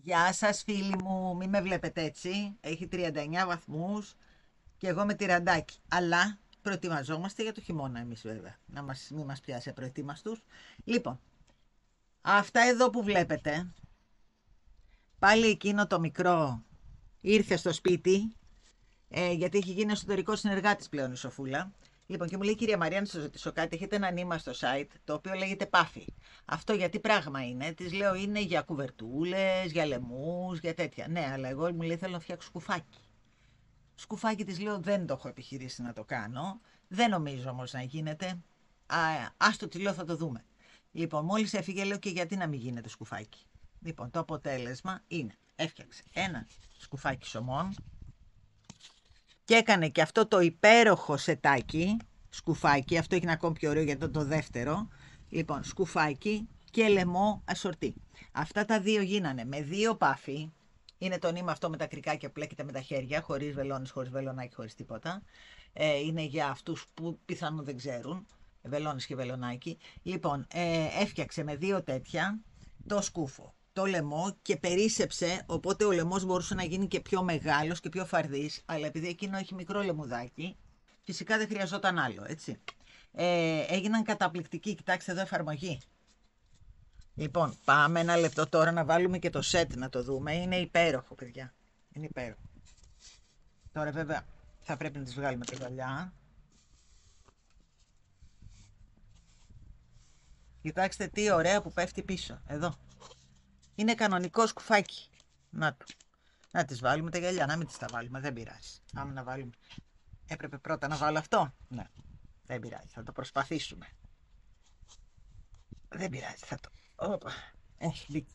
Γεια σας φίλοι μου, μη με βλέπετε έτσι, έχει 39 βαθμούς και εγώ με τυραντάκι, αλλά προετοιμαζόμαστε για το χειμώνα εμείς βέβαια, μην μας πιάσει απροετοίμαστους. Λοιπόν, αυτά εδώ που βλέπετε, πάλι εκείνο το μικρό ήρθε στο σπίτι, γιατί έχει γίνει εσωτερικό συνεργάτης πλέον η Σοφούλα. Λοιπόν, και μου λέει: Κυρία Μαρία, να σα ρωτήσω κάτι. Έχετε ένα νήμα στο site το οποίο λέγεται Πάφι. Αυτό γιατί πράγμα είναι? Τη λέω: Είναι για κουβερτούλες, για λαιμούς, για τέτοια. Ναι, αλλά εγώ μου λέει: Θέλω να φτιάξω σκουφάκι. Σκουφάκι, τη λέω: Δεν το έχω επιχειρήσει να το κάνω. Δεν νομίζω όμω να γίνεται. Άστο, τη λέω: Θα το δούμε. Λοιπόν, μόλι έφυγε, λέω: Και γιατί να μην γίνεται σκουφάκι? Λοιπόν, το αποτέλεσμα είναι: έφτιαξε ένα σκουφάκι σωμών. Και έκανε και αυτό το υπέροχο σετάκι, σκουφάκι, αυτό έχει ένα ακόμη πιο ωραίο γιατί το δεύτερο. Λοιπόν, σκουφάκι και λαιμό ασορτί. Αυτά τα δύο γίνανε με δύο πάφη. Είναι το νήμα αυτό με τα κρικάκια που πλέκεται με τα χέρια, χωρίς βελόνες, χωρίς βελονάκι, χωρίς τίποτα. Είναι για αυτούς που πιθανόν δεν ξέρουν, βελόνες και βελονάκι. Λοιπόν, έφτιαξε με δύο τέτοια το σκούφο, το λαιμό, και περίσσεψε, οπότε ο λαιμός μπορούσε να γίνει και πιο μεγάλος και πιο φαρδής, αλλά επειδή εκείνο έχει μικρό λαιμουδάκι, φυσικά δεν χρειαζόταν άλλο, έτσι. Έγιναν καταπληκτικοί, κοιτάξτε εδώ εφαρμογή. Λοιπόν, πάμε ένα λεπτό τώρα να βάλουμε και το σετ να το δούμε. Είναι υπέροχο, παιδιά. Είναι υπέροχο. Τώρα βέβαια θα πρέπει να τις βγάλουμε τη γυαλιά. Κοιτάξτε τι ωραία που πέφτει πίσω, εδώ. Είναι κανονικό σκουφάκι. Να το. Να τις βάλουμε τα γυαλιά, να μην τις τα βάλουμε, δεν πειράζει. Πάμε να βάλουμε. Έπρεπε πρώτα να βάλω αυτό. Ναι, δεν πειράζει, θα το προσπαθήσουμε. Δεν πειράζει, θα το. Όπα. Έχει μπει.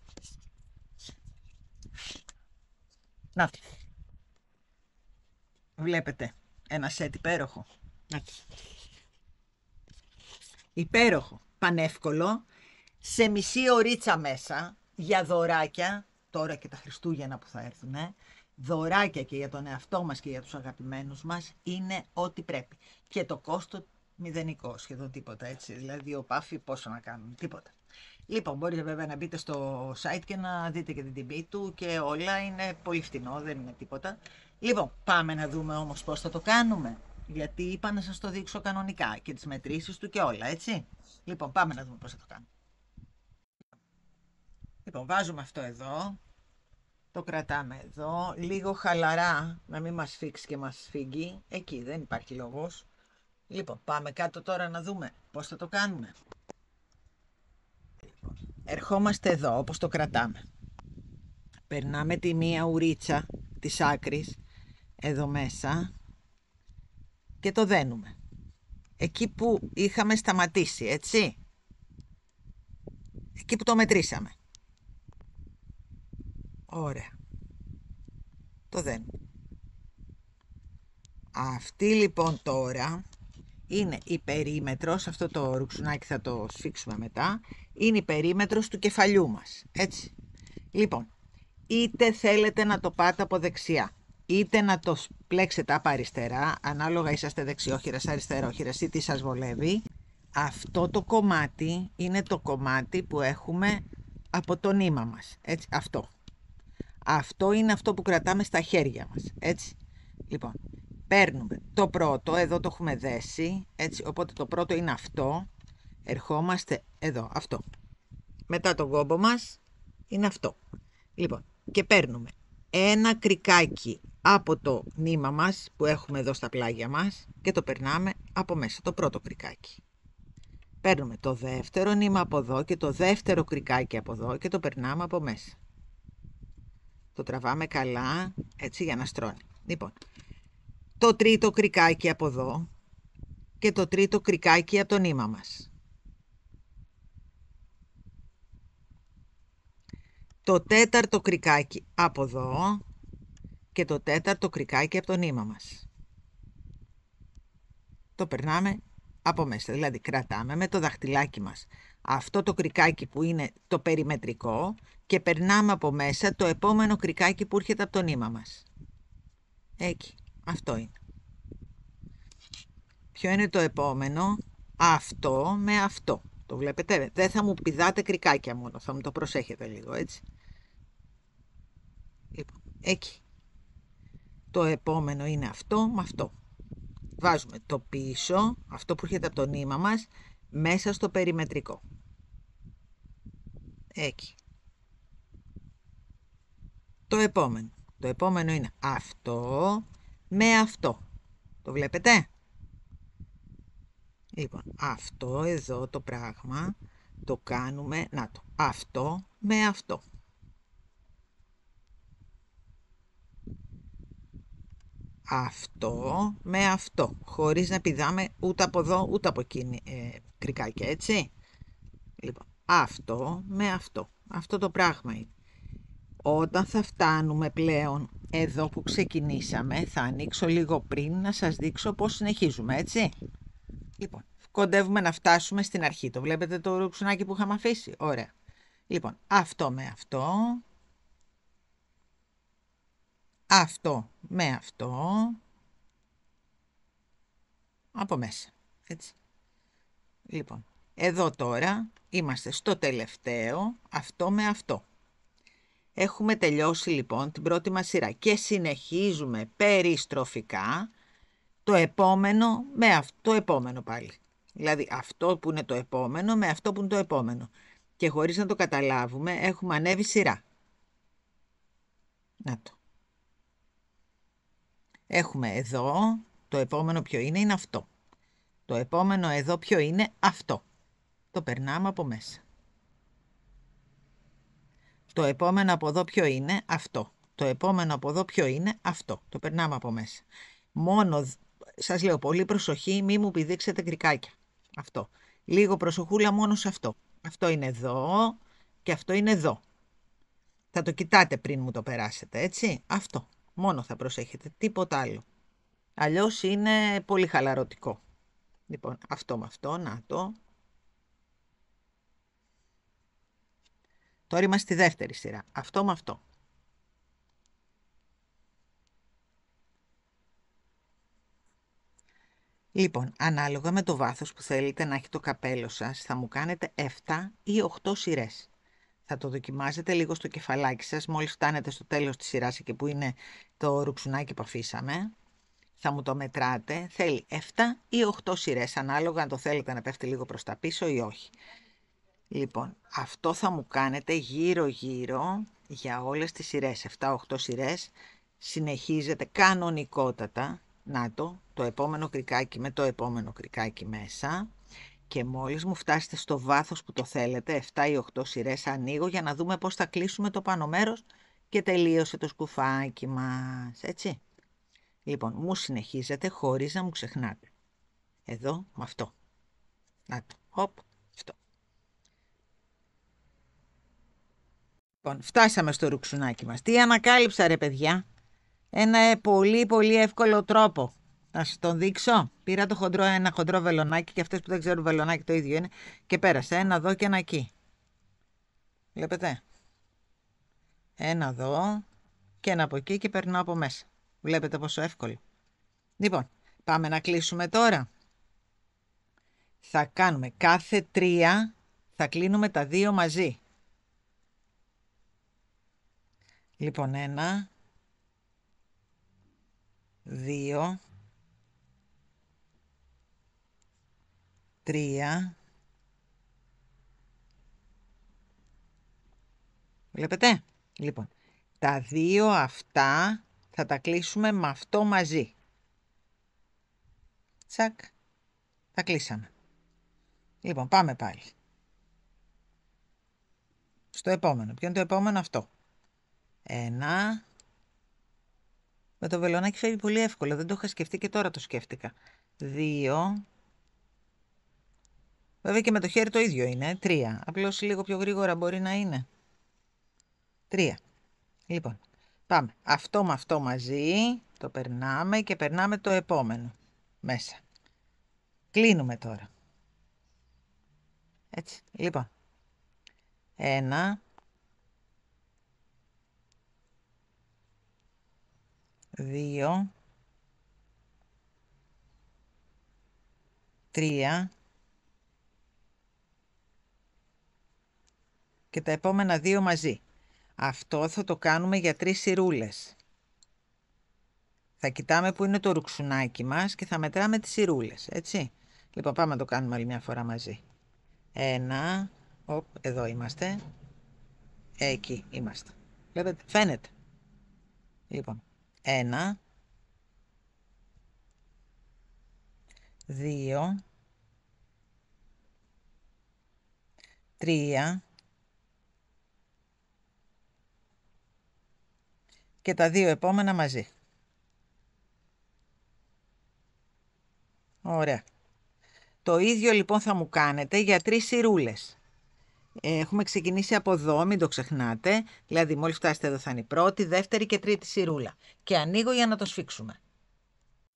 Να το. Βλέπετε ένα σετ υπέροχο. Να το. Υπέροχο, πανεύκολο, σε μισή ωρίτσα μέσα, για δωράκια, τώρα και τα Χριστούγεννα που θα έρθουν, δωράκια και για τον εαυτό μας και για τους αγαπημένους μας, είναι ό,τι πρέπει. Και το κόστος μηδενικό, σχεδόν τίποτα, έτσι, δηλαδή δύο πάφοι πόσο να κάνουν, τίποτα. Λοιπόν, μπορείτε βέβαια να μπείτε στο site και να δείτε και την τιμή του και όλα, είναι πολύ φτηνό, δεν είναι τίποτα. Λοιπόν, πάμε να δούμε όμως πώς θα το κάνουμε, γιατί είπα να σας το δείξω κανονικά και τις μετρήσεις του και όλα, έτσι. Λοιπόν, πάμε να δούμε πώς θα το κάνουμε. Λοιπόν, βάζουμε αυτό εδώ, το κρατάμε εδώ, λίγο χαλαρά, να μην μας φίξει και μας φύγει, εκεί δεν υπάρχει λόγος. Λοιπόν, πάμε κάτω τώρα να δούμε πώς θα το κάνουμε. Λοιπόν, ερχόμαστε εδώ, όπως το κρατάμε. Περνάμε τη μία ουρίτσα της άκρης, εδώ μέσα, και το δένουμε. Εκεί που είχαμε σταματήσει, έτσι. Εκεί που το μετρήσαμε. Ωραία. Το δένουμε. Αυτή λοιπόν τώρα είναι η περίμετρος, αυτό το ρουξουνάκι θα το σφίξουμε μετά, είναι η περίμετρος του κεφαλιού μας, έτσι. Λοιπόν, είτε θέλετε να το πάτε από δεξιά, είτε να το πλέξετε από αριστερά, ανάλογα είσαστε δεξιόχειρας, αριστερόχειρας ή τι σας βολεύει. Αυτό το κομμάτι είναι το κομμάτι που έχουμε από το νήμα μας, έτσι, αυτό. Αυτό είναι αυτό που κρατάμε στα χέρια μας, έτσι. Λοιπόν, παίρνουμε το πρώτο, εδώ το έχουμε δέσει, έτσι, οπότε το πρώτο είναι αυτό. Ερχόμαστε εδώ, αυτό. Μετά το κόμπο μας είναι αυτό. Λοιπόν, και παίρνουμε ένα κρικάκι από το νήμα μας που έχουμε εδώ στα πλάγια μας και το περνάμε από μέσα, το πρώτο κρικάκι. Παίρνουμε το δεύτερο νήμα από εδώ και το δεύτερο κρικάκι από εδώ και το περνάμε από μέσα. Το τραβάμε καλά, έτσι, για να στρώνει. Λοιπόν, το τρίτο κρικάκι από εδώ και το τρίτο κρικάκι από το νήμα μας. Το τέταρτο κρικάκι από εδώ και το τέταρτο κρικάκι από το νήμα μας. Το περνάμε από μέσα, δηλαδή κρατάμε με το δαχτυλάκι μας αυτό το κρικάκι που είναι το περιμετρικό και περνάμε από μέσα το επόμενο κρικάκι που έρχεται από το νήμα μας. Εκεί, αυτό είναι. Ποιο είναι το επόμενο? Αυτό με αυτό. Το βλέπετε? Δεν θα μου πηδάτε κρικάκια μόνο, θα μου το προσέχετε λίγο, έτσι. Εκεί. Το επόμενο είναι αυτό με αυτό. Βάζουμε το πίσω, αυτό που έρχεται από το νήμα μας, μέσα στο περιμετρικό. Εκεί. Το επόμενο είναι αυτό με αυτό. Το βλέπετε? Λοιπόν, αυτό εδώ το πράγμα το κάνουμε, να το, αυτό με αυτό. Αυτό με αυτό, χωρίς να πηδάμε ούτε από εδώ ούτε από εκείνη κρικάκια, έτσι. Λοιπόν, αυτό με αυτό, αυτό το πράγμα είναι. Όταν θα φτάνουμε πλέον εδώ που ξεκινήσαμε, θα ανοίξω λίγο πριν να σας δείξω πώς συνεχίζουμε, έτσι. Λοιπόν, κοντεύουμε να φτάσουμε στην αρχή. Το βλέπετε το ρουξουνάκι που είχαμε αφήσει? Ωραία. Λοιπόν, αυτό με αυτό. Αυτό με αυτό. Από μέσα. Έτσι. Λοιπόν, εδώ τώρα είμαστε στο τελευταίο. Αυτό με αυτό. Έχουμε τελειώσει λοιπόν την πρώτη μας σειρά και συνεχίζουμε περιστροφικά το επόμενο με αυτό το επόμενο πάλι. Δηλαδή αυτό που είναι το επόμενο με αυτό που είναι το επόμενο. Και χωρίς να το καταλάβουμε έχουμε ανέβει σειρά. Να το. Έχουμε εδώ, το επόμενο ποιο είναι, είναι αυτό. Το επόμενο εδώ ποιο είναι, αυτό. Το περνάμε από μέσα. Το επόμενο από εδώ ποιο είναι, αυτό. Το επόμενο από εδώ ποιο είναι, αυτό. Το περνάμε από μέσα. Μόνο, σας λέω πολύ προσοχή, μη μου πηδήξετε κρικάκια. Αυτό. Λίγο προσοχούλα μόνο σε αυτό. Αυτό είναι εδώ και αυτό είναι εδώ. Θα το κοιτάτε πριν μου το περάσετε, έτσι. Αυτό. Μόνο θα προσέχετε, τίποτα άλλο. Αλλιώς είναι πολύ χαλαρωτικό. Λοιπόν, αυτό με αυτό, να το. Τώρα είμαστε στη δεύτερη σειρά. Αυτό με αυτό. Λοιπόν, ανάλογα με το βάθος που θέλετε να έχει το καπέλο σας, θα μου κάνετε 7 ή 8 σειρές. Θα το δοκιμάζετε λίγο στο κεφαλάκι σας, μόλις φτάνετε στο τέλος της σειράς εκεί που είναι το ρουξουνάκι που αφήσαμε. Θα μου το μετράτε, θέλει 7 ή 8 σειρές, ανάλογα αν το θέλετε να πέφτει λίγο προς τα πίσω ή όχι. Λοιπόν, αυτό θα μου κάνετε γύρω-γύρω για όλες τις σειρές, 7-8 σειρές, συνεχίζετε κανονικότατα, να το επόμενο κρικάκι με το επόμενο κρικάκι μέσα και μόλις μου φτάσετε στο βάθος που το θέλετε, 7 ή 8 σειρές, ανοίγω για να δούμε πώς θα κλείσουμε το πάνω μέρος και τελείωσε το σκουφάκι μας, έτσι. Λοιπόν, μου συνεχίζετε χωρίς να μου ξεχνάτε. Εδώ με αυτό. Να το, χοπ, αυτό. Λοιπόν, φτάσαμε στο ρουξουνάκι μας. Τι ανακάλυψα ρε παιδιά? Ένα πολύ πολύ εύκολο τρόπο. Να σας τον δείξω. Πήρα ένα χοντρό βελονάκι και αυτές που δεν ξέρουν βελονάκι το ίδιο είναι και πέρασα ένα εδώ και ένα εκεί. Βλέπετε? Ένα εδώ και ένα από εκεί και περνάω από μέσα. Βλέπετε πόσο εύκολο. Λοιπόν, πάμε να κλείσουμε τώρα. Θα κάνουμε κάθε 3, θα κλείνουμε τα 2 μαζί. Λοιπόν, 1, 2, 3. Βλέπετε? Λοιπόν, τα 2 αυτά θα τα κλείσουμε με αυτό μαζί. Τσακ. Τα κλείσαμε. Λοιπόν, πάμε πάλι. Στο επόμενο. Ποιο είναι το επόμενο? Αυτό. 1. Με το βελονάκι φεύγει πολύ εύκολο. Δεν το είχα σκεφτεί και τώρα το σκέφτηκα. 2. Βέβαια και με το χέρι το ίδιο είναι. 3. Απλώς λίγο πιο γρήγορα μπορεί να είναι. 3. Λοιπόν, πάμε. Αυτό με αυτό μαζί. Το περνάμε και περνάμε το επόμενο. Μέσα. Κλείνουμε τώρα. Έτσι. Λοιπόν. 1. 2. 3. Και τα επόμενα 2 μαζί. Αυτό θα το κάνουμε για 3 σειρούλες. Θα κοιτάμε που είναι το ρουξουνάκι μας και θα μετράμε τις σειρούλες, έτσι. Λοιπόν, πάμε να το κάνουμε άλλη μια φορά μαζί. 1, εδώ είμαστε. Εκεί είμαστε. Βλέπετε, φαίνεται. Λοιπόν, 1, 2, 3 και τα δύο επόμενα μαζί. Ωραία. Το ίδιο λοιπόν θα μου κάνετε για 3 σειρούλες. Έχουμε ξεκινήσει από εδώ, μην το ξεχνάτε. Δηλαδή, μόλις φτάσετε εδώ θα είναι η πρώτη, δεύτερη και τρίτη σειρούλα. Και ανοίγω για να το σφίξουμε.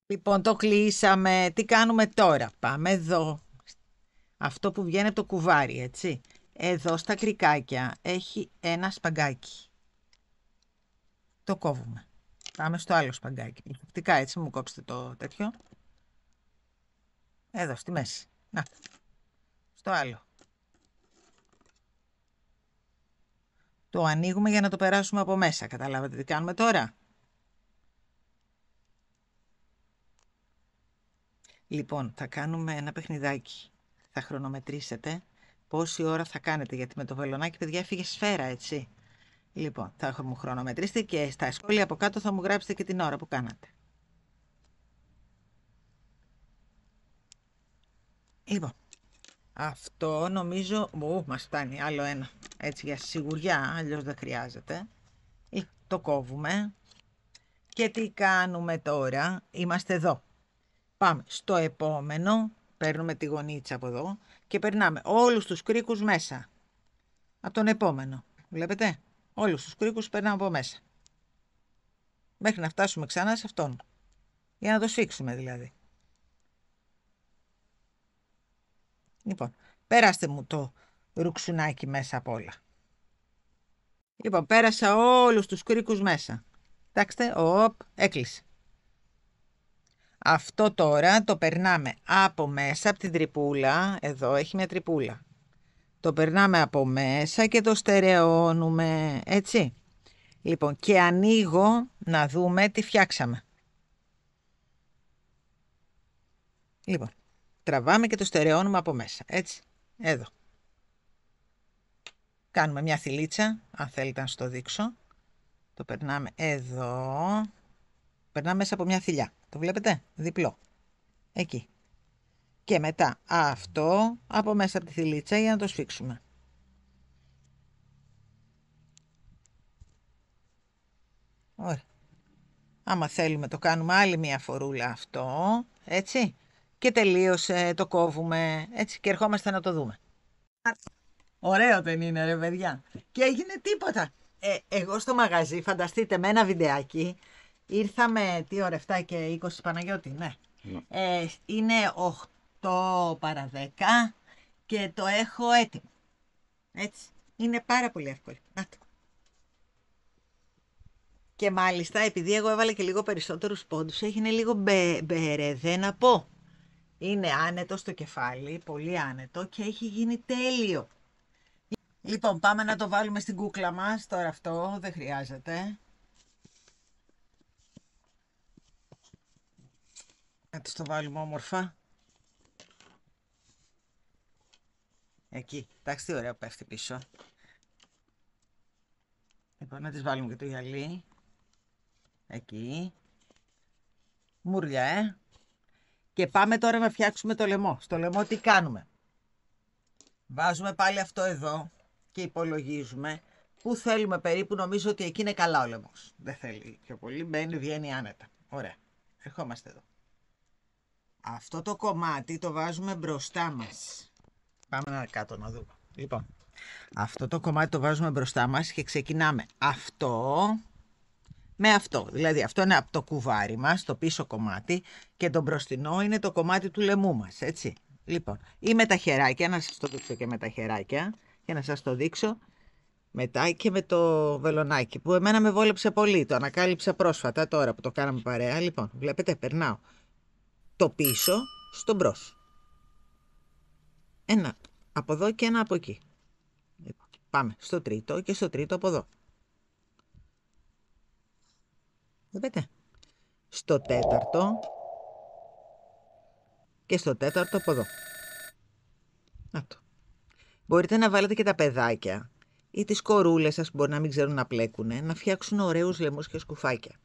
Λοιπόν, το κλείσαμε. Τι κάνουμε τώρα? Πάμε εδώ. Αυτό που βγαίνει από το κουβάρι, έτσι. Εδώ στα κρικάκια έχει ένα σπαγκάκι. Το κόβουμε. Πάμε στο άλλο σπαγκάκι. Προσεκτικά, έτσι, μου κόψετε το τέτοιο. Εδώ, στη μέση. Να. Στο άλλο. Το ανοίγουμε για να το περάσουμε από μέσα. Καταλάβατε τι κάνουμε τώρα? Λοιπόν, θα κάνουμε ένα παιχνιδάκι. Θα χρονομετρήσετε πόση ώρα θα κάνετε, γιατί με το βελονάκι, παιδιά, έφυγε σφαίρα, έτσι. Λοιπόν, θα μου χρονομετρήσετε και στα σχόλια από κάτω θα μου γράψετε και την ώρα που κάνατε. Λοιπόν, αυτό νομίζω, μας φτάνει άλλο ένα, έτσι για σιγουριά, αλλιώς δεν χρειάζεται. Το κόβουμε. Και τι κάνουμε τώρα? Είμαστε εδώ. Πάμε στο επόμενο, παίρνουμε τη γωνίτσα από εδώ και περνάμε όλους τους κρίκους μέσα. Από τον επόμενο, βλέπετε, όλους τους κρίκους περνάμε από μέσα. Μέχρι να φτάσουμε ξανά σε αυτόν. Για να το σφίξουμε δηλαδή. Λοιπόν, πέραστε μου το ρουξουνάκι μέσα από όλα. Λοιπόν, πέρασα όλους τους κρίκους μέσα. Κοιτάξτε, έκλεισε. Αυτό τώρα το περνάμε από μέσα, από την τρυπούλα. Εδώ έχει μια τρυπούλα. Το περνάμε από μέσα και το στερεώνουμε, έτσι. Λοιπόν, και ανοίγω να δούμε τι φτιάξαμε. Λοιπόν, τραβάμε και το στερεώνουμε από μέσα, έτσι. Εδώ. Κάνουμε μια θηλίτσα, αν θέλετε να σας το δείξω. Το περνάμε εδώ. Περνάμε μέσα από μια θηλιά. Το βλέπετε? Διπλό. Εκεί. Και μετά αυτό από μέσα από τη θηλίτσα για να το σφίξουμε. Ωραία. Άμα θέλουμε το κάνουμε άλλη μια φορούλα αυτό, έτσι. Και τελείωσε, το κόβουμε, έτσι, και ερχόμαστε να το δούμε. Ωραίο δεν είναι, ρε παιδιά? Και έγινε τίποτα. Εγώ στο μαγαζί, φανταστείτε, με ένα βιντεάκι, ήρθαμε, τι ώρα, 7 και 20, Παναγιώτη, ναι. Είναι 8 παρά 10 και το έχω έτοιμο. Έτσι. Είναι πάρα πολύ εύκολο. Να το. Και μάλιστα, επειδή εγώ έβαλα και λίγο περισσότερους πόντους, έγινε λίγο μπερεδέ να πω. Είναι άνετο στο κεφάλι, πολύ άνετο και έχει γίνει τέλειο. Λοιπόν, πάμε να το βάλουμε στην κούκλα μας. Τώρα αυτό δεν χρειάζεται. Να το βάλουμε όμορφα. Εκεί. Εντάξει, τι ωραία πέφτει πίσω. Λοιπόν, να τις βάλουμε και το γυαλί. Εκεί. Μουρλιά, Και πάμε τώρα να φτιάξουμε το λαιμό. Στο λαιμό τι κάνουμε? Βάζουμε πάλι αυτό εδώ και υπολογίζουμε πού θέλουμε περίπου. Νομίζω ότι εκεί είναι καλά ο λαιμός. Δεν θέλει πιο πολύ, μπαίνει, βγαίνει άνετα. Ωραία, ερχόμαστε εδώ. Αυτό το κομμάτι το βάζουμε μπροστά μας. Πάμε να κάτω να δούμε. Λοιπόν, αυτό το κομμάτι το βάζουμε μπροστά μας και ξεκινάμε αυτό με αυτό. Δηλαδή αυτό είναι από το κουβάρι μας, το πίσω κομμάτι, και το μπροστινό είναι το κομμάτι του λαιμού μας, έτσι. Λοιπόν, ή με τα χεράκια, να σας το δείξω και με τα χεράκια, και να σας το δείξω μετά και με το βελονάκι, που εμένα με βόλεψε πολύ, το ανακάλυψα πρόσφατα τώρα που το κάναμε παρέα. Λοιπόν, βλέπετε, περνάω το πίσω στο μπρος. Ένα από εδώ και ένα από εκεί. Λοιπόν, πάμε στο τρίτο και στο τρίτο από εδώ. Βλέπετε. στο τέταρτο και στο τέταρτο από εδώ. Αυτό. Μπορείτε να βάλετε και τα παιδάκια ή τις κορούλες σας που μπορεί να μην ξέρουν να πλέκουνε, να φτιάξουν ωραίους λαιμούς και σκουφάκια.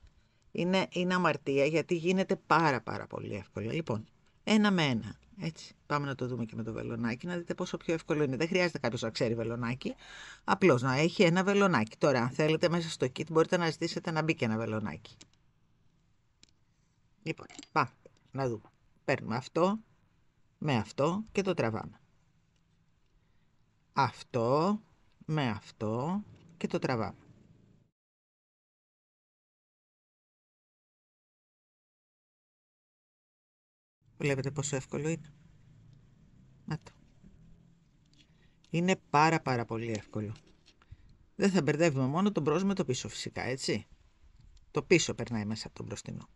Είναι αμαρτία γιατί γίνεται πάρα πολύ εύκολα. Λοιπόν, ένα με ένα. Έτσι, πάμε να το δούμε και με το βελονάκι, να δείτε πόσο πιο εύκολο είναι. Δεν χρειάζεται κάποιος να ξέρει βελονάκι, απλώς να έχει ένα βελονάκι. Τώρα, αν θέλετε μέσα στο kit, μπορείτε να ζητήσετε να μπει και ένα βελονάκι. Λοιπόν, πάμε να δούμε. Παίρνουμε αυτό με αυτό και το τραβάμε. Αυτό με αυτό και το τραβάμε. Βλέπετε πόσο εύκολο είναι. Να το. Είναι πάρα πολύ εύκολο. Δεν θα μπερδεύουμε μόνο τον μπρος με το πίσω φυσικά, έτσι. Το πίσω περνάει μέσα από τον μπροστινό.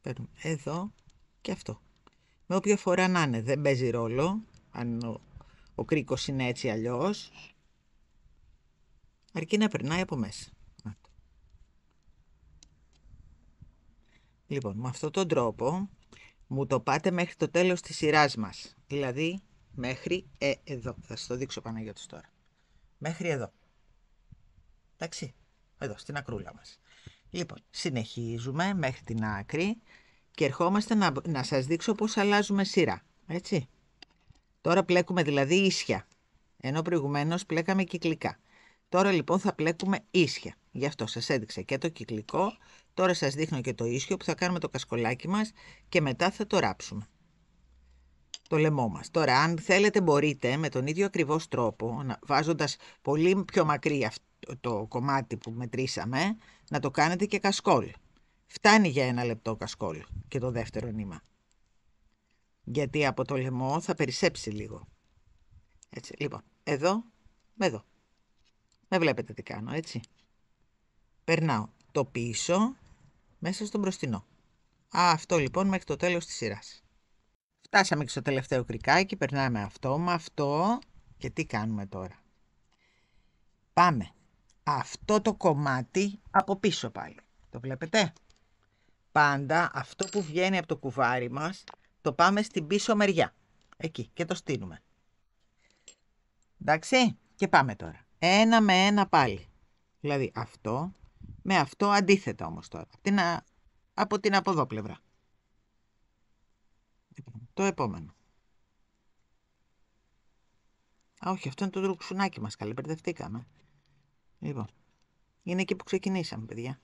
Παίρνουμε εδώ και αυτό. Με όποια φορά να είναι, δεν παίζει ρόλο, αν ο κρίκος είναι έτσι αλλιώς, αρκεί να περνάει από μέσα. Λοιπόν, με αυτόν τον τρόπο μου το πάτε μέχρι το τέλος της σειράς μας. Δηλαδή, μέχρι εδώ. Θα σας το δείξω Παναγιώτης τώρα. Μέχρι εδώ. Εντάξει, εδώ, στην ακρούλα μας. Λοιπόν, συνεχίζουμε μέχρι την άκρη και ερχόμαστε να σας δείξω πώς αλλάζουμε σειρά. Έτσι. Τώρα πλέκουμε δηλαδή ίσια, ενώ προηγουμένως πλέκαμε κυκλικά. Τώρα λοιπόν θα πλέκουμε ίσια. Γι' αυτό σας έδειξα και το κυκλικό, τώρα σας δείχνω και το ίσιο που θα κάνουμε το κασκολάκι μας και μετά θα το ράψουμε. Το λαιμό μας. Τώρα αν θέλετε μπορείτε με τον ίδιο ακριβώς τρόπο, βάζοντας πολύ πιο μακρύ το κομμάτι που μετρήσαμε, να το κάνετε και κασκόλ. Φτάνει για 1 λεπτό κασκόλ και το δεύτερο νήμα. Γιατί από το λαιμό θα περισσέψει λίγο. Έτσι, λοιπόν, εδώ με εδώ. Με βλέπετε τι κάνω, έτσι. Περνάω το πίσω μέσα στον μπροστινό. Αυτό λοιπόν μέχρι το τέλος της σειράς. Φτάσαμε και στο τελευταίο κρικάκι, περνάμε αυτό με αυτό και τι κάνουμε τώρα. Πάμε αυτό το κομμάτι από πίσω πάλι. Το βλέπετε. Πάντα αυτό που βγαίνει από το κουβάρι μας το πάμε στην πίσω μεριά. Εκεί και το στείνουμε. Εντάξει, και πάμε τώρα. Ένα με ένα πάλι. Δηλαδή αυτό με αυτό αντίθετα όμως τώρα. Από την από εδώ πλευρά. Το επόμενο. Όχι, αυτό είναι το δρουξουνάκι μας. Καλή, μπερδευτήκαμε. Λοιπόν, είναι εκεί που ξεκινήσαμε, παιδιά.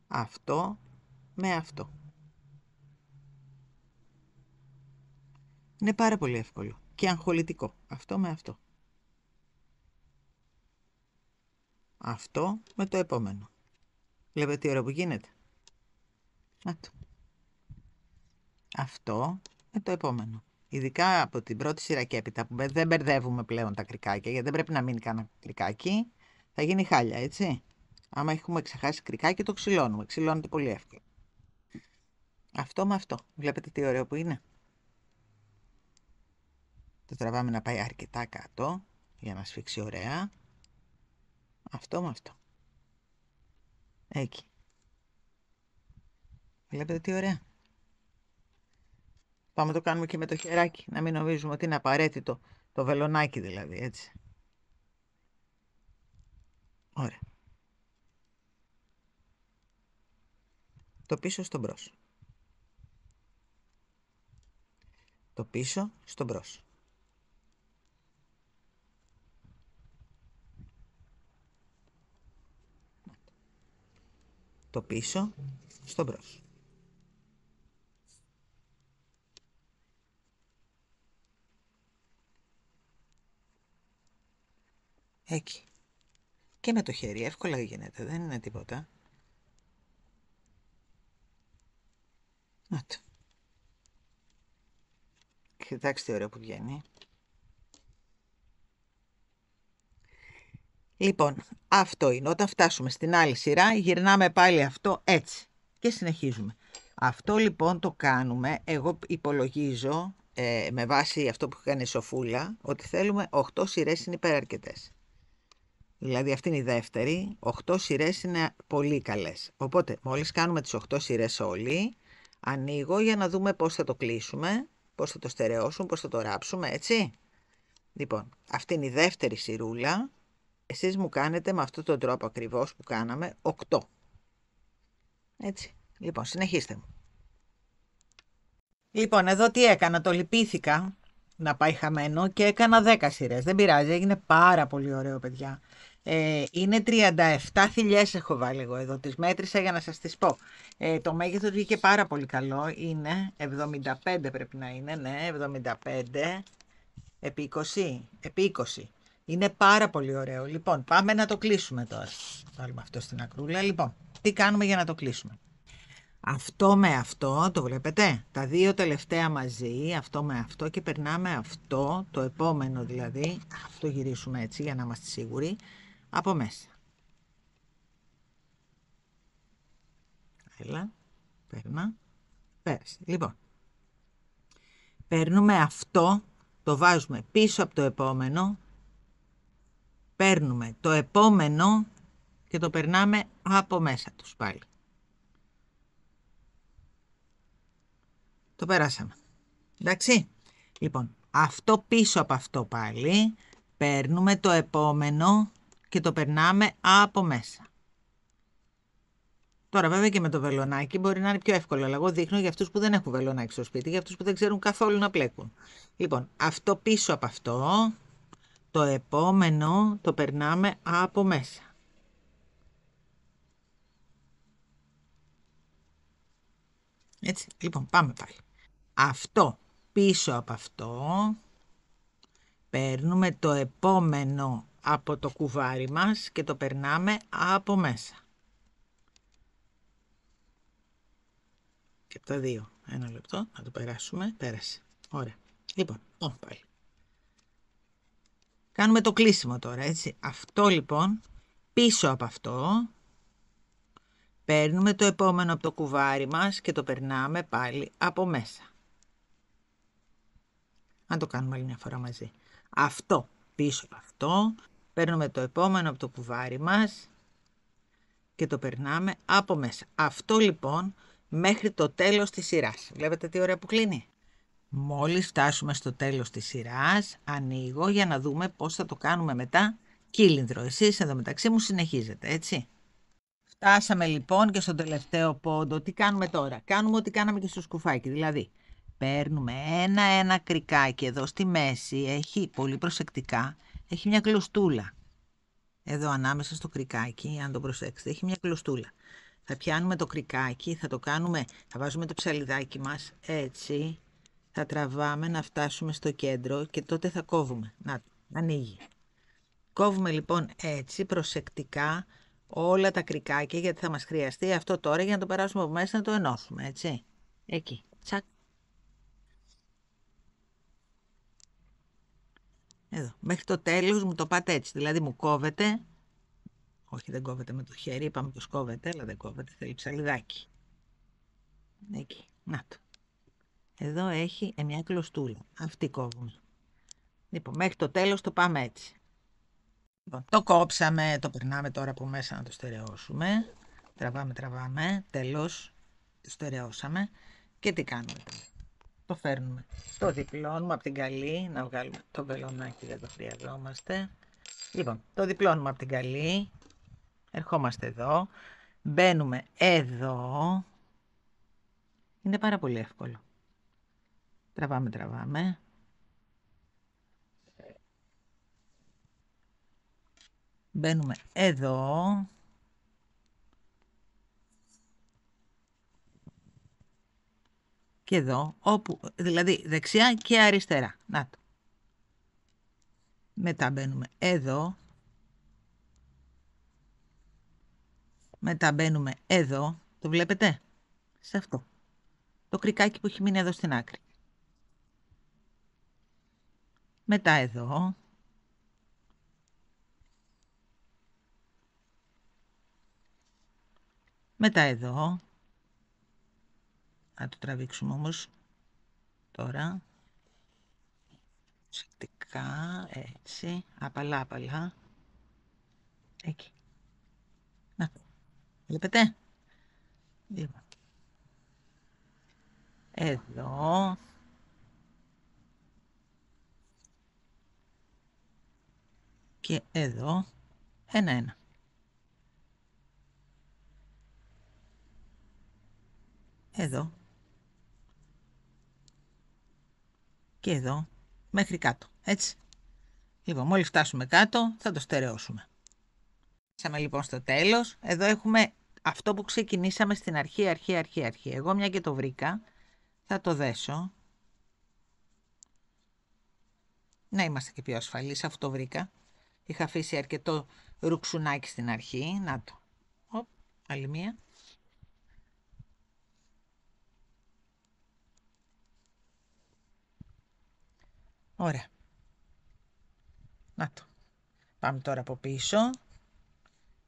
Αυτό με αυτό. Είναι πάρα πολύ εύκολο και αγχολητικό. Αυτό με αυτό. Αυτό με το επόμενο. Βλέπετε τι ώρα που γίνεται. Να το. Αυτό με το επόμενο. Ειδικά από την πρώτη σειρά και έπειτα που δεν μπερδεύουμε πλέον τα κρικάκια, γιατί δεν πρέπει να μείνει κανένα κρικάκι, θα γίνει χάλια, έτσι. Άμα έχουμε ξεχάσει κρικάκι, το ξυλώνουμε. Ξυλώνεται πολύ εύκολα. Αυτό με αυτό. Βλέπετε τι ωραίο που είναι. Το τραβάμε να πάει αρκετά κάτω για να σφίξει ωραία. Αυτό με αυτό. Εκεί. Βλέπετε τι ωραία. Πάμε το κάνουμε και με το χεράκι. Να μην νομίζουμε ότι είναι απαραίτητο το βελονάκι δηλαδή, έτσι. Ωραία. Το πίσω στο μπρος. Το πίσω στο μπρος. Το πίσω στο μπρος. Εκεί. Και με το χέρι, εύκολα γίνεται, δεν είναι τίποτα. Να το. Κοιτάξτε τι ωραίο που βγαίνει. Λοιπόν, αυτό είναι. Όταν φτάσουμε στην άλλη σειρά, γυρνάμε πάλι αυτό έτσι. Και συνεχίζουμε. Αυτό λοιπόν το κάνουμε, εγώ υπολογίζω, με βάση αυτό που κάνει η Σοφούλα, ότι θέλουμε 8 σειρές είναι υπεραρκετές. Δηλαδή αυτή είναι η δεύτερη. 8 σειρές είναι πολύ καλές. Οπότε μόλις κάνουμε τις 8 σειρές όλοι, ανοίγω για να δούμε πώς θα το κλείσουμε, πώς θα το στερεώσουμε, πώς θα το ράψουμε, έτσι. Λοιπόν, αυτή είναι η δεύτερη σειρούλα. Εσείς μου κάνετε με αυτόν τον τρόπο ακριβώς που κάναμε 8. Έτσι. Λοιπόν, συνεχίστε μου. Λοιπόν, εδώ τι έκανα, το λυπήθηκα να πάει χαμένο και έκανα 10 σειρές. Δεν πειράζει, έγινε πάρα πολύ ωραίο, παιδιά. Είναι 37 θηλιές έχω βάλει εγώ εδώ, τις μέτρησα για να σας τις πω. Το μέγεθος βγήκε πάρα πολύ καλό, είναι 75 πρέπει να είναι, ναι, 75 επί 20, επί 20. Είναι πάρα πολύ ωραίο. Λοιπόν, πάμε να το κλείσουμε τώρα. Βάλουμε αυτό στην ακρούλα. Λοιπόν, τι κάνουμε για να το κλείσουμε. Αυτό με αυτό, το βλέπετε, τα δύο τελευταία μαζί, αυτό με αυτό και περνάμε αυτό, το επόμενο δηλαδή, αυτό γυρίσουμε έτσι για να είμαστε σίγουροι, από μέσα. Έλα, παίρνα, πέρασε. Λοιπόν, παίρνουμε αυτό, το βάζουμε πίσω από το επόμενο, παίρνουμε το επόμενο και το περνάμε από μέσα τους πάλι. Το περάσαμε. Εντάξει. Λοιπόν, αυτό πίσω από αυτό πάλι, παίρνουμε το επόμενο και το περνάμε από μέσα. Τώρα βέβαια και με το βελονάκι μπορεί να είναι πιο εύκολο, αλλά εγώ δείχνω για αυτούς που δεν έχουν βελονάκι στο σπίτι, για αυτούς που δεν ξέρουν καθόλου να πλέκουν. Λοιπόν, αυτό πίσω από αυτό, το επόμενο το περνάμε από μέσα. Έτσι, λοιπόν, πάμε πάλι. Αυτό πίσω από αυτό, παίρνουμε το επόμενο από το κουβάρι μας και το περνάμε από μέσα. Και από τα δύο. Ένα λεπτό, να το περάσουμε. Πέρασε. Ωραία. Λοιπόν, πάλι. Κάνουμε το κλείσιμο τώρα, έτσι. Αυτό λοιπόν, πίσω από αυτό, παίρνουμε το επόμενο από το κουβάρι μας και το περνάμε πάλι από μέσα. Αν το κάνουμε άλλη μια φορά μαζί. Αυτό πίσω από αυτό, παίρνουμε το επόμενο από το κουβάρι μας και το περνάμε από μέσα. Αυτό λοιπόν μέχρι το τέλος της σειράς. Βλέπετε τι ωραία που κλείνει. Μόλις φτάσουμε στο τέλος της σειράς, ανοίγω για να δούμε πώς θα το κάνουμε μετά κύλινδρο. Εσείς εδώ μεταξύ μου συνεχίζετε, έτσι. Φτάσαμε λοιπόν και στον τελευταίο πόντο. Τι κάνουμε τώρα? Κάνουμε ό,τι κάναμε και στο σκουφάκι. Δηλαδή, παίρνουμε ένα κρικάκι εδώ στη μέση, έχει πολύ προσεκτικά, έχει μια κλωστούλα. Εδώ ανάμεσα στο κρικάκι, αν το προσέξετε, έχει μια κλωστούλα. Θα πιάνουμε το κρικάκι, θα βάζουμε το ψαλιδάκι μας έτσι, θα τραβάμε να φτάσουμε στο κέντρο και τότε θα κόβουμε. Να, ανοίγει. Κόβουμε λοιπόν έτσι προσεκτικά όλα τα κρικάκια γιατί θα μας χρειαστεί αυτό τώρα για να το περάσουμε από μέσα να το ενώσουμε, έτσι. Εκεί, τσακ. Εδώ, μέχρι το τέλος μου το πάτε έτσι, δηλαδή μου κόβετε, όχι δεν κόβετε με το χέρι, είπαμε πως κόβετε, αλλά δεν κόβετε, θέλει ψαλιδάκι. Εκεί, να το. Εδώ έχει μια κλωστούλα, αυτή κόβουμε. Λοιπόν, μέχρι το τέλος το πάμε έτσι. Λοιπόν, το κόψαμε, το περνάμε τώρα από μέσα να το στερεώσουμε. Τραβάμε, τέλος, το στερεώσαμε. Και τι κάνουμε τώρα? Το φέρνουμε, το διπλώνουμε από την καλή, να βγάλουμε το βελονάκι, δεν το χρειαζόμαστε. Λοιπόν, το διπλώνουμε από την καλή, ερχόμαστε εδώ, μπαίνουμε εδώ, είναι πάρα πολύ εύκολο. Τραβάμε. Μπαίνουμε εδώ. Και εδώ, όπου, δηλαδή δεξιά και αριστερά. Να το. Μετά μπαίνουμε εδώ. Μετά μπαίνουμε εδώ. Το βλέπετε? Σε αυτό. Το κρικάκι που έχει μείνει εδώ στην άκρη. Μετά εδώ. Μετά εδώ. Να το τραβήξουμε όμως τώρα. Ψηκτικά, έτσι, απαλά. Εκεί. Να το. Βλέπετε. Λοιπόν. Εδώ. Και εδώ. Ένα-ένα. Εδώ. Και εδώ. Μέχρι κάτω. Έτσι. Λοιπόν, μόλις φτάσουμε κάτω, θα το στερεώσουμε. Φτάσαμε λοιπόν στο τέλος. Εδώ έχουμε αυτό που ξεκινήσαμε στην αρχή. Εγώ μια και το βρήκα, θα το δέσω. Να είμαστε και πιο ασφαλείς, αφού το βρήκα. Είχα αφήσει αρκετό ρουξουνάκι στην αρχή. Να το. Οπ, άλλη μία. Ωραία. Να το. Πάμε τώρα από πίσω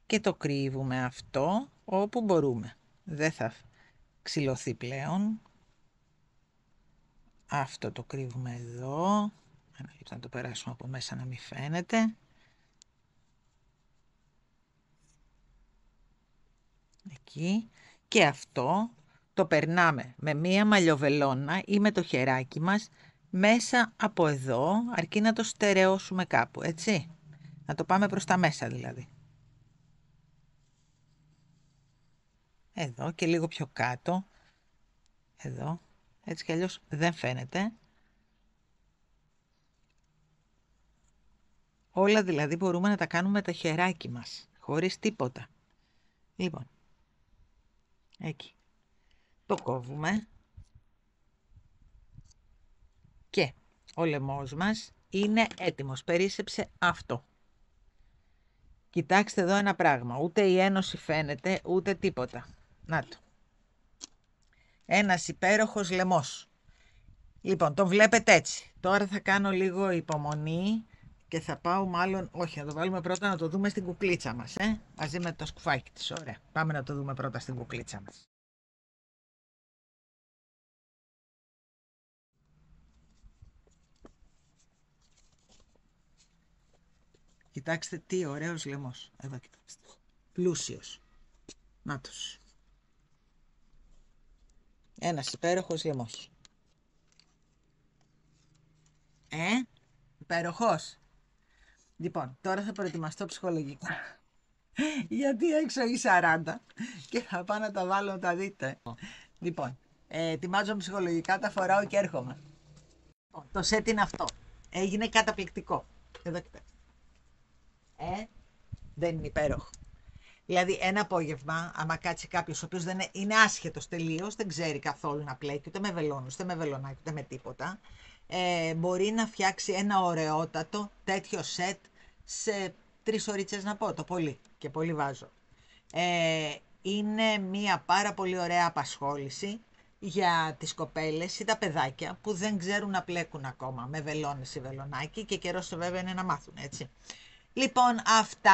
και το κρύβουμε αυτό όπου μπορούμε. Δεν θα ξυλωθεί πλέον. Αυτό το κρύβουμε εδώ. Να το περάσουμε από μέσα να μην φαίνεται. Εκεί. Και αυτό το περνάμε με μία μαλλιοβελόνα ή με το χεράκι μας μέσα από εδώ, αρκεί να το στερεώσουμε κάπου, έτσι. Να το πάμε προς τα μέσα δηλαδή. Εδώ και λίγο πιο κάτω. Εδώ. Έτσι κι αλλιώς δεν φαίνεται. Όλα δηλαδή μπορούμε να τα κάνουμε με το χεράκι μας, χωρίς τίποτα. Λοιπόν, εκεί. Το κόβουμε. Και ο λαιμός μας είναι έτοιμος. Περίσσεψε αυτό. Κοιτάξτε εδώ ένα πράγμα. Ούτε η ένωση φαίνεται, ούτε τίποτα. Να το. Ένας υπέροχος λαιμός. Λοιπόν, το βλέπετε έτσι. Τώρα θα κάνω λίγο υπομονή και θα πάω μάλλον... Όχι, θα το βάλουμε πρώτα να το δούμε στην κουκλίτσα μας. Μαζί με το σκουφάκι της. Ωραία. Πάμε να το δούμε πρώτα στην κουκλίτσα μας. Κοιτάξτε τι ωραίος λαιμός. Εδώ κοιτάξτε. Πλούσιος. Νάτος. Ένας υπέροχος λαιμός. Υπέροχος. Λοιπόν, τώρα θα προετοιμαστώ ψυχολογικά. Γιατί έξω η 40 και θα πάω να τα βάλω να τα δείτε. Λοιπόν, ετοιμάζομαι ψυχολογικά, τα φοράω και έρχομαι. Το σετ είναι αυτό. Έγινε καταπληκτικό. Εδώ κοιτάξτε. Δεν είναι υπέροχο. Δηλαδή ένα απόγευμα, άμα κάτσει κάποιος ο οποίος δεν είναι άσχετος τελείως, δεν ξέρει καθόλου να πλέκει ούτε με βελόνους, ούτε με βελονάκι, ούτε με τίποτα, μπορεί να φτιάξει ένα ωραιότατο τέτοιο σετ σε 3 ωρίτσες να πω, το πολύ και πολύ βάζω. Είναι μια πάρα πολύ ωραία απασχόληση για τις κοπέλες ή τα παιδάκια που δεν ξέρουν να πλέκουν ακόμα με βελόνες ή βελονάκι και καιρός βέβαια είναι να μάθουν, έτσι. Λοιπόν, αυτά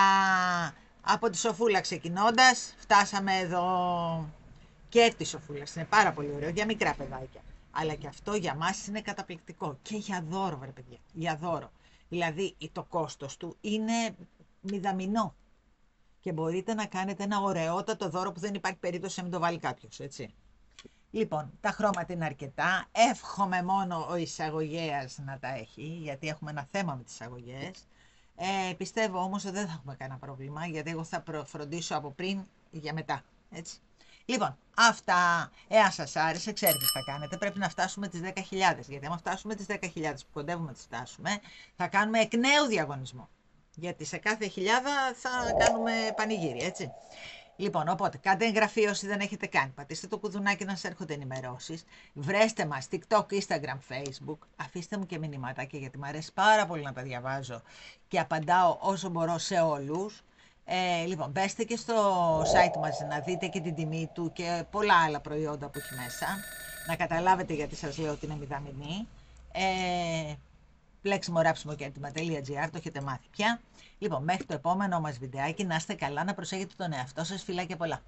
από τη Σοφούλα ξεκινώντας, φτάσαμε εδώ και τη Σοφούλα. Είναι πάρα πολύ ωραίο για μικρά παιδάκια. Αλλά και αυτό για μας είναι καταπληκτικό. Και για δώρο, βρε παιδιά, για δώρο. Δηλαδή, το κόστος του είναι μηδαμινό. Και μπορείτε να κάνετε ένα ωραιότατο δώρο που δεν υπάρχει περίπτωση να μην το βάλει κάποιος, έτσι. Λοιπόν, τα χρώματα είναι αρκετά. Εύχομαι μόνο ο εισαγωγέας να τα έχει, γιατί έχουμε ένα θέμα με τις εισαγωγές. Πιστεύω όμως ότι δεν θα έχουμε κανένα πρόβλημα, γιατί εγώ θα φροντίσω από πριν για μετά, έτσι. Λοιπόν, αυτά, εάν σας άρεσε, ξέρετε τι θα κάνετε, πρέπει να φτάσουμε τις 10.000, γιατί άμα φτάσουμε τις 10.000 που κοντεύουμε να τις φτάσουμε, θα κάνουμε εκ νέου διαγωνισμό, γιατί σε κάθε χιλιάδα θα κάνουμε πανηγύρι, έτσι. Λοιπόν, οπότε κάντε εγγραφή όσοι δεν έχετε κάνει. Πατήστε το κουδουνάκι να σας έρχονται ενημερώσεις. Βρέστε μας TikTok, Instagram, Facebook. Αφήστε μου και μηνύματάκια γιατί μου αρέσει πάρα πολύ να τα διαβάζω και απαντάω όσο μπορώ σε όλους. Λοιπόν, μπέστε και στο site μας να δείτε και την τιμή του και πολλά άλλα προϊόντα που έχει μέσα. Να καταλάβετε γιατί σας λέω ότι είναι μηδαμινή. Πλέξιμο, ράψιμο και έτοιμα.gr, το έχετε μάθει πια. Λοιπόν, μέχρι το επόμενο μας βιντεάκι, να είστε καλά, να προσέχετε τον εαυτό σας, φιλάκια πολλά.